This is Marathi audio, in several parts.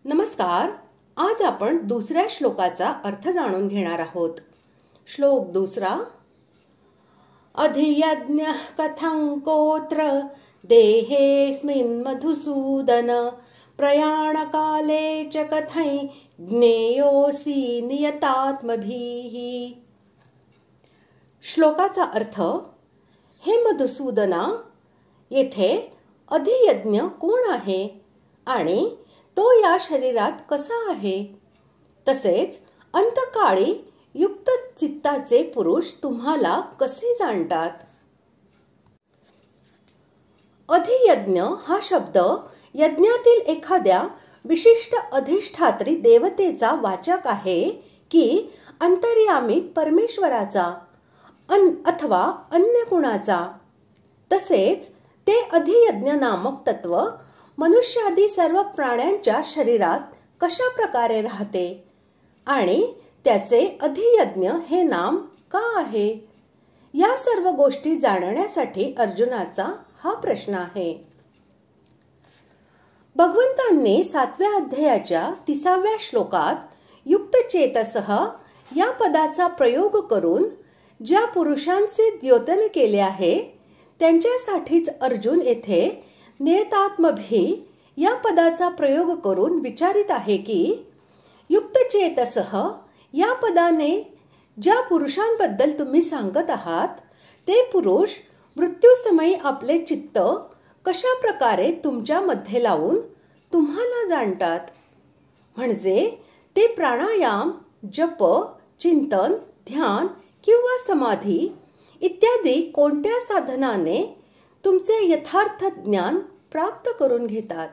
नमस्कार. आज आपण दुसऱ्या श्लोकाचा अर्थ जाणून घेणार आहोत. श्लोक दुसरा. अधियज्ञ कथं कोत्र देहेस्मिन् मधुसूदन प्रयाणकाले च कथै ज्ञेयोऽसि नियतात्मभिः. श्लोकाचा अर्थ. हे मधुसूदना, येथे अधियज्ञ कोण आहे आणि तो या शरीरात कसा आहे? तसेच अंतकाळी युक्त चित्ताचे पुरुष तुम्हाला कसे जाणतात? अधियज्ञ हा शब्द यज्ञातील एखाद्या विशिष्ट अधिष्ठात्री देवतेचा वाचक आहे की अंतर्यामी परमेश्वराचा अथवा अन्य कुणाचा. तसेच ते अधियज्ञ नामक तत्व मनुष्यादी सर्व प्राण्यांच्या शरीरात कशा प्रकारे राहते आणि त्याचे अधियज्ञ हे नाम का आहे, या सर्व गोष्टी जाणण्यासाठी अर्जुनाचा हा प्रश्न आहे. भगवंतांनी 7व्या अध्यायाच्या 30व्या श्लोकात युक्तचेतसः या पदाचा प्रयोग करून ज्या पुरुषांचे द्योतन केले आहे त्यांच्यासाठीच अर्जुन येथे नियतात्मभी या पदाचा प्रयोग करून विचारित आहे की युक्तचेतसः या पदाने ज्या पुरुषांबद्दल तुम्ही सांगत आहात ते पुरुष मृत्यूसमयी आपले चित्त कशा प्रकारे तुमच्या मध्ये लावून तुम्हाला जाणतात. म्हणजे ते प्राणायाम, जप, चिंतन, ध्यान किंवा समाधी इत्यादी कोणत्या साधनाने तुमचे यथार्थ ज्ञान प्राप्त करून घेतात.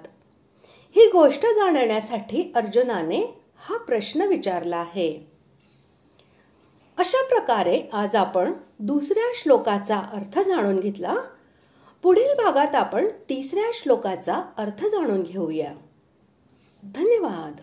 ही गोष्ट जाणण्यासाठी अर्जुनाने हा प्रश्न विचारला आहे. अशा प्रकारे आज आपण दुसऱ्या श्लोकाचा अर्थ जाणून घेतला. पुढील भागात आपण तिसऱ्या श्लोकाचा अर्थ जाणून घेऊया. धन्यवाद.